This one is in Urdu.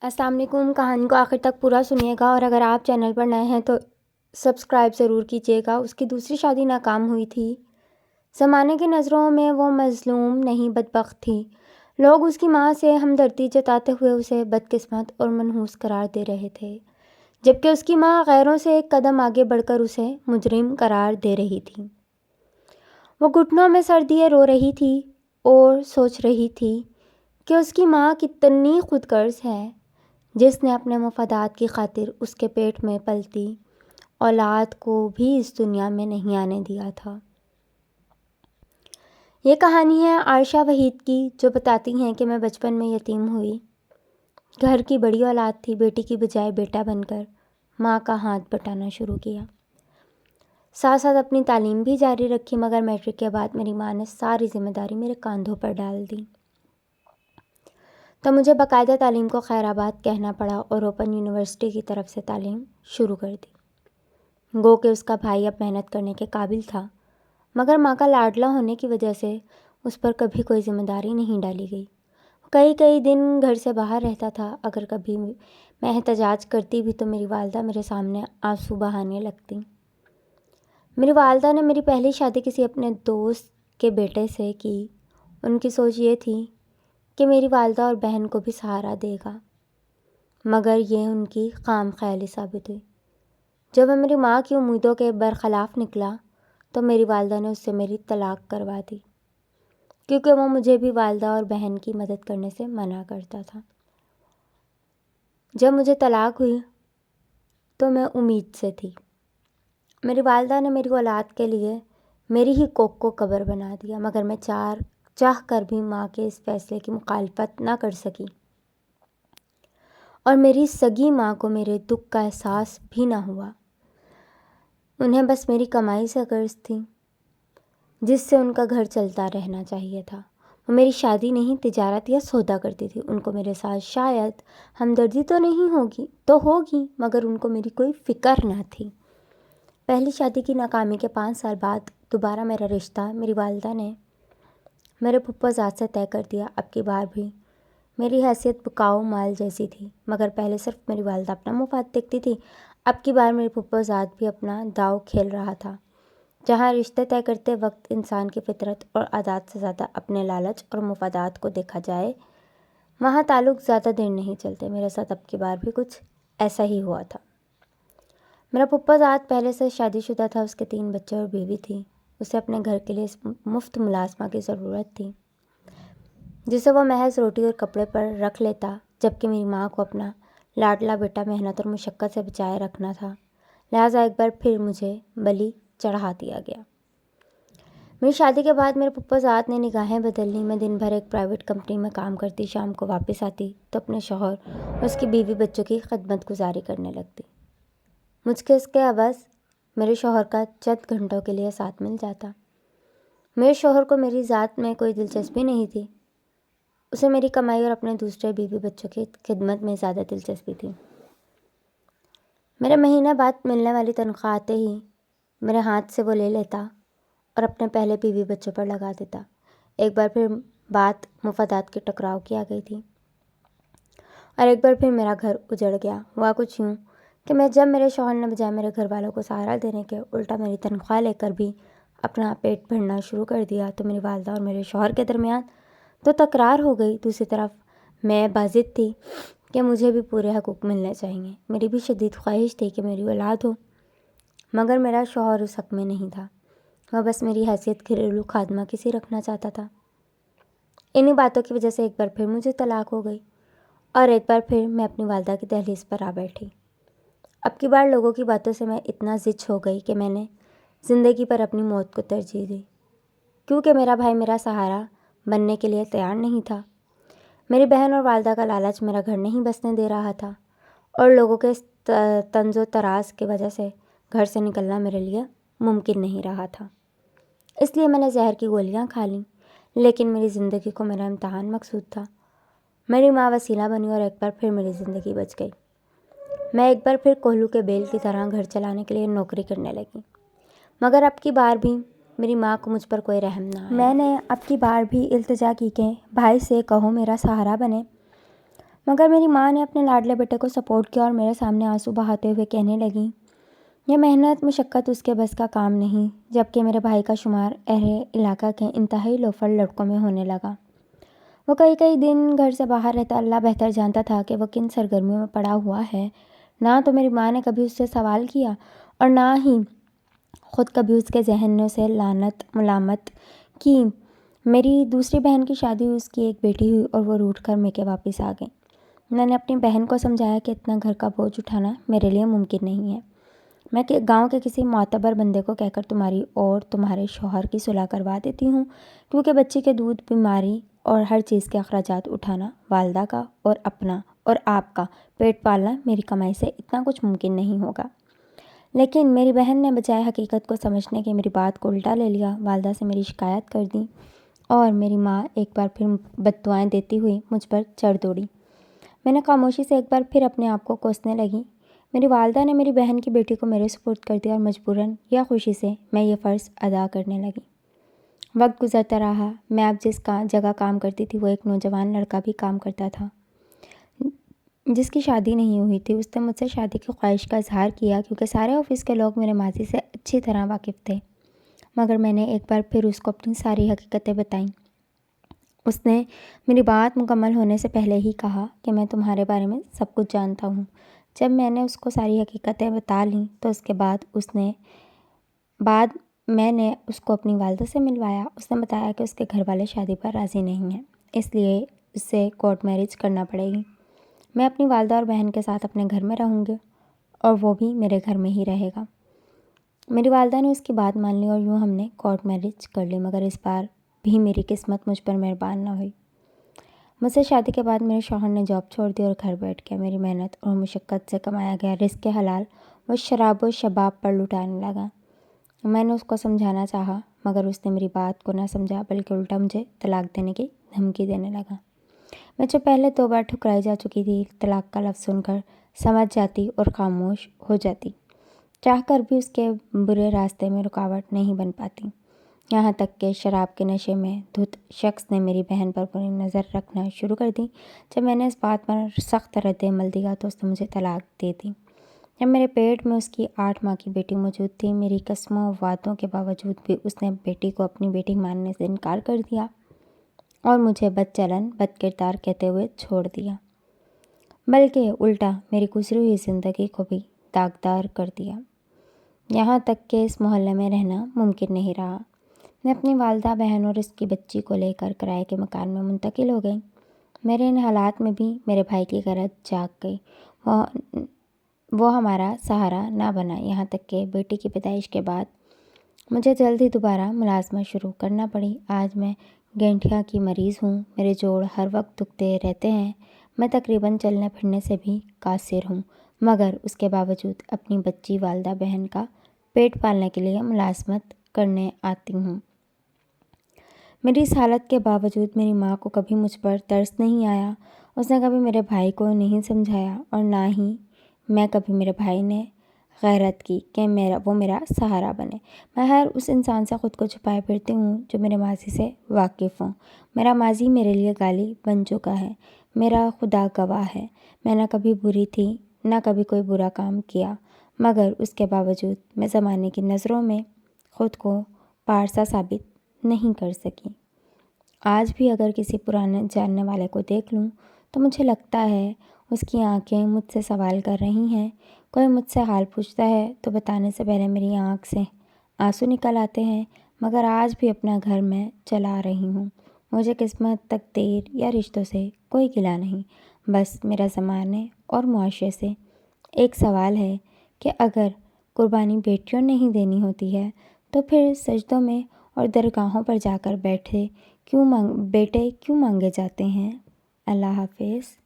السلام علیکم. کہانی کو آخر تک پورا سنیے گا، اور اگر آپ چینل پر نئے ہیں تو سبسکرائب ضرور کیجیے گا. اس کی دوسری شادی ناکام ہوئی تھی. زمانے کی نظروں میں وہ مظلوم نہیں بدبخت تھی. لوگ اس کی ماں سے ہمدردی جتاتے ہوئے اسے بدقسمت اور منحوس قرار دے رہے تھے، جبکہ اس کی ماں غیروں سے ایک قدم آگے بڑھ کر اسے مجرم قرار دے رہی تھی. وہ گھٹنوں میں سر دیے رو رہی تھی اور سوچ رہی تھی کہ اس کی ماں کتنی خود غرض ہے، جس نے اپنے مفادات کی خاطر اس کے پیٹ میں پلتی اولاد کو بھی اس دنیا میں نہیں آنے دیا تھا. یہ کہانی ہے عائشہ وحید کی، جو بتاتی ہیں کہ میں بچپن میں یتیم ہوئی. گھر کی بڑی اولاد تھی. بیٹی کی بجائے بیٹا بن کر ماں کا ہاتھ بٹانا شروع کیا. ساتھ ساتھ اپنی تعلیم بھی جاری رکھی، مگر میٹرک کے بعد میری ماں نے ساری ذمہ داری میرے کاندھوں پر ڈال دی. تو مجھے باقاعدہ تعلیم کو خیر آباد کہنا پڑا اور اوپن یونیورسٹی کی طرف سے تعلیم شروع کر دی. گو کہ اس کا بھائی اب محنت کرنے کے قابل تھا، مگر ماں کا لاڈلا ہونے کی وجہ سے اس پر کبھی کوئی ذمہ داری نہیں ڈالی گئی. کئی دن گھر سے باہر رہتا تھا. اگر کبھی میں احتجاج کرتی بھی تو میری والدہ میرے سامنے آنسو بہانے لگتی. میری والدہ نے میری پہلی شادی کسی اپنے دوست کے بیٹے سے کی. ان کی سوچ یہ تھی کہ میری والدہ اور بہن کو بھی سہارا دے گا، مگر یہ ان کی خام خیالی ثابت ہوئی. جب وہ میری ماں کی امیدوں کے برخلاف نکلا تو میری والدہ نے اس سے میری طلاق کروا دی، کیونکہ وہ مجھے بھی والدہ اور بہن کی مدد کرنے سے منع کرتا تھا. جب مجھے طلاق ہوئی تو میں امید سے تھی. میری والدہ نے میری اولاد کے لیے میری ہی کوکھ کو قبر بنا دیا، مگر میں چاہ کر بھی ماں کے اس فیصلے کی مخالفت نہ کر سکی، اور میری سگی ماں کو میرے دکھ کا احساس بھی نہ ہوا. انہیں بس میری کمائی سے غرض تھی، جس سے ان کا گھر چلتا رہنا چاہیے تھا. وہ میری شادی نہیں، تجارت یا سودا کرتی تھی. ان کو میرے ساتھ شاید ہمدردی تو نہیں ہوگی، مگر ان کو میری کوئی فکر نہ تھی. پہلی شادی کی ناکامی کے 5 سال بعد دوبارہ میرا رشتہ میری والدہ نے میرے پھپھوزاد سے طے کر دیا. اب کی بار بھی میری حیثیت بکاؤ مال جیسی تھی، مگر پہلے صرف میری والدہ اپنا مفاد دیکھتی تھی. اب کی بار میرے پھپھوزاد بھی اپنا داؤ کھیل رہا تھا. جہاں رشتے طے کرتے وقت انسان کی فطرت اور عادات سے زیادہ اپنے لالچ اور مفادات کو دیکھا جائے، وہاں تعلق زیادہ دیر نہیں چلتے. میرے ساتھ اب کی بار بھی کچھ ایسا ہی ہوا تھا. میرا پھپھوزاد پہلے سے شادی شدہ تھا. اس کے 3 بچے اور بیوی تھی. اسے اپنے گھر کے لیے مفت ملازمہ کی ضرورت تھی، جسے وہ محض روٹی اور کپڑے پر رکھ لیتا، جبکہ میری ماں کو اپنا لاڈلا بیٹا محنت اور مشقت سے بچائے رکھنا تھا. لہٰذا ایک بار پھر مجھے بلی چڑھا دیا گیا. میری شادی کے بعد میرے پھپھوزاد نے نگاہیں بدل لی. میں دن بھر ایک پرائیویٹ کمپنی میں کام کرتی، شام کو واپس آتی تو اپنے شوہر اور اس کی بیوی بچوں کی خدمت گزاری کرنے لگتی. مجھ کے اس کے عوض میرے شوہر کا چند گھنٹوں کے لیے ساتھ مل جاتا. میرے شوہر کو میری ذات میں کوئی دلچسپی نہیں تھی. اسے میری کمائی اور اپنے دوسرے بیوی بچوں کی خدمت میں زیادہ دلچسپی تھی. میرے مہینہ بعد ملنے والی تنخواہ آتے ہی میرے ہاتھ سے وہ لے لیتا اور اپنے پہلے بیوی بچوں پر لگا دیتا. ایک بار پھر بات مفادات کے ٹکراؤ کی آ گئی تھی، اور ایک بار پھر میرا گھر اجڑ گیا. ہوا کچھ یوں کہ جب میرے شوہر نے بجائے میرے گھر والوں کو سہارا دینے کے الٹا میری تنخواہ لے کر بھی اپنا پیٹ بھرنا شروع کر دیا، تو میری والدہ اور میرے شوہر کے درمیان تو تکرار ہو گئی. دوسری طرف میں باضد تھی کہ مجھے بھی پورے حقوق ملنے چاہیے. میری بھی شدید خواہش تھی کہ میری اولاد ہو، مگر میرا شوہر اس حق میں نہیں تھا. وہ بس میری حیثیت گھریلو خادمہ کی سی رکھنا چاہتا تھا. انہی باتوں کی وجہ سے ایک بار پھر مجھے طلاق ہو گئی، اور ایک بار پھر میں اپنی والدہ کی دہلیز پر آ بیٹھی. اب کی بار لوگوں کی باتوں سے میں اتنا زچ ہو گئی کہ میں نے زندگی پر اپنی موت کو ترجیح دی، کیونکہ میرا بھائی میرا سہارا بننے کے لیے تیار نہیں تھا. میری بہن اور والدہ کا لالچ میرا گھر نہیں بسنے دے رہا تھا، اور لوگوں کے اس طنز و تراز کی وجہ سے گھر سے نکلنا میرے لیے ممکن نہیں رہا تھا. اس لیے میں نے زہر کی گولیاں کھا لیں. لیکن میری زندگی کو میرا امتحان مقصود تھا. میری ماں وسیلہ بنی اور ایک بار پھر میری زندگی بچ گئی. میں ایک بار پھر کوہلو کے بیل کی طرح گھر چلانے کے لیے نوکری کرنے لگی، مگر اب کی بار بھی میری ماں کو مجھ پر کوئی رحم نہ آیا. میں نے اب کی بار بھی التجا کی کہ بھائی سے کہو میرا سہارا بنے. مگر میری ماں نے اپنے لاڈلے بیٹے کو سپورٹ کیا اور میرے سامنے آنسو بہاتے ہوئے کہنے لگیں یہ محنت مشقت اس کے بس کا کام نہیں، جبکہ میرے بھائی کا شمار اہل علاقہ کے انتہائی لوفر لڑکوں میں ہونے لگا۔ وہ کئی دن گھر سے باہر رہتا، اللہ بہتر جانتا تھا کہ وہ کن سرگرمیوں میں پڑا ہوا ہے۔ نہ تو میری ماں نے کبھی اس سے سوال کیا اور نہ ہی خود کبھی اس کے ذہن نے اسے لعنت ملامت کی۔ میری دوسری بہن کی شادی ہوئی، اس کی ایک بیٹی ہوئی اور وہ روٹھ کر میکے واپس آ گئی۔ میں نے اپنی بہن کو سمجھایا کہ اتنا گھر کا بوجھ اٹھانا میرے لیے ممکن نہیں ہے۔ میں گاؤں کے کسی معتبر بندے کو کہہ کر تمہاری اور تمہارے شوہر کی صلح کروا دیتی ہوں، کیونکہ بچی کے دودھ، بیماری اور ہر چیز کے اخراجات اٹھانا والدہ کا اور اپنا اور آپ کا پیٹ پالنا میری کمائی سے اتنا کچھ ممکن نہیں ہوگا۔ لیکن میری بہن نے بجائے حقیقت کو سمجھنے کے میری بات کو الٹا لے لیا، والدہ سے میری شکایت کر دی اور میری ماں ایک بار پھر بددعائیں دیتی ہوئی مجھ پر چڑھ دوڑی۔ میں نے خاموشی سے ایک بار پھر اپنے آپ کو کوسنے لگی۔ میری والدہ نے میری بہن کی بیٹی کو میرے سپرد کر دیا اور مجبوراً یا خوشی سے میں یہ فرض ادا کرنے لگی۔ وقت گزرتا رہا، میں اب جس جگہ کام کرتی تھی وہ ایک نوجوان لڑکا بھی کام کرتا تھا جس کی شادی نہیں ہوئی تھی۔ اس نے مجھ سے شادی کی خواہش کا اظہار کیا کیونکہ سارے آفس کے لوگ میرے ماضی سے اچھی طرح واقف تھے، مگر میں نے ایک بار پھر اس کو اپنی ساری حقیقتیں بتائیں۔ اس نے میری بات مکمل ہونے سے پہلے ہی کہا کہ میں تمہارے بارے میں سب کچھ جانتا ہوں۔ جب میں نے اس کو ساری حقیقتیں بتا لیں تو اس کے بعد میں نے اس کو اپنی والدہ سے ملوایا۔ اس نے بتایا کہ اس کے گھر والے شادی پر راضی نہیں ہیں، اس لیے اسے کورٹ میرج کرنا پڑے گی۔ میں اپنی والدہ اور بہن کے ساتھ اپنے گھر میں رہوں گی اور وہ بھی میرے گھر میں ہی رہے گا۔ میری والدہ نے اس کی بات مان لی اور یوں ہم نے کورٹ میرج کر لی، مگر اس بار بھی میری قسمت مجھ پر مہربان نہ ہوئی۔ مجھ سے شادی کے بعد میرے شوہر نے جاب چھوڑ دی اور گھر بیٹھ گیا۔ میری محنت اور مشقت سے کمایا گیا رزق حلال وہ شراب و شباب پر لٹانے لگا۔ میں نے اس کو سمجھانا چاہا مگر اس نے میری بات کو نہ سمجھا، بلکہ الٹا مجھے طلاق دینے کی دھمکی دینے لگا۔ میں جو پہلے 2 بار ٹھکرائی جا چکی تھی، طلاق کا لفظ سن کر سمجھ جاتی اور خاموش ہو جاتی، چاہ کر بھی اس کے برے راستے میں رکاوٹ نہیں بن پاتی۔ یہاں تک کہ شراب کے نشے میں دھت شخص نے میری بہن پر بری نظر رکھنا شروع کر دی۔ جب میں نے اس بات پر سخت رد عمل دیا تو اس نے مجھے طلاق دے دی۔ جب میرے پیٹ میں اس کی 8 ماہ کی بیٹی موجود تھی، میری قسموں و وعدوں کے باوجود بھی اس نے بیٹی کو اپنی بیٹی ماننے سے انکار کر دیا اور مجھے بد چلن بد کردار کہتے ہوئے چھوڑ دیا، بلکہ الٹا میری گزری ہوئی زندگی کو بھی داغدار کر دیا، یہاں تک کہ اس محلے میں رہنا ممکن نہیں رہا۔ میں اپنی والدہ، بہن اور اس کی بچی کو لے کر کرائے کے مکان میں منتقل ہو گئی۔ میرے ان حالات میں بھی میرے بھائی کی غیرت جاگ گئی، وہ ہمارا سہارا نہ بنا، یہاں تک کہ بیٹی کی پیدائش کے بعد مجھے جلد ہی دوبارہ ملازمت شروع کرنا پڑی۔ آج میں گینٹھیا کی مریض ہوں، میرے جوڑ ہر وقت دکھتے رہتے ہیں، میں تقریباً چلنے پھرنے سے بھی قاصر ہوں، مگر اس کے باوجود اپنی بچی، والدہ، بہن کا پیٹ پالنے کے لیے ملازمت کرنے آتی ہوں۔ میری اس حالت کے باوجود میری ماں کو کبھی مجھ پر ترس نہیں آیا، اس نے کبھی میرے بھائی کو نہیں سمجھایا اور نہ ہی میں کبھی میرے بھائی نے غیرت کی کہ وہ میرا سہارا بنے۔ میں ہر اس انسان سے خود کو چھپائے پھرتی ہوں جو میرے ماضی سے واقف ہوں۔ میرا ماضی میرے لیے گالی بن چکا ہے، میرا خدا گواہ ہے، میں نہ کبھی بری تھی نہ کبھی کوئی برا کام کیا، مگر اس کے باوجود میں زمانے کی نظروں میں خود کو پارسا ثابت نہیں کر سکی۔ آج بھی اگر کسی پرانے جاننے والے کو دیکھ لوں تو مجھے لگتا ہے اس کی آنکھیں مجھ سے سوال کر رہی ہیں، کوئی مجھ سے حال پوچھتا ہے تو بتانے سے پہلے میری آنکھ سے آنسو نکل آتے ہیں، مگر آج بھی اپنا گھر میں چلا رہی ہوں۔ مجھے قسمت، تقدیر یا رشتوں سے کوئی گلہ نہیں، بس میرا زمانے اور معاشرے سے ایک سوال ہے کہ اگر قربانی بیٹیوں نے ہی دینی ہوتی ہے تو پھر سجدوں میں اور درگاہوں پر جا کر بیٹے کیوں مانگے جاتے ہیں؟ اللہ حافظ۔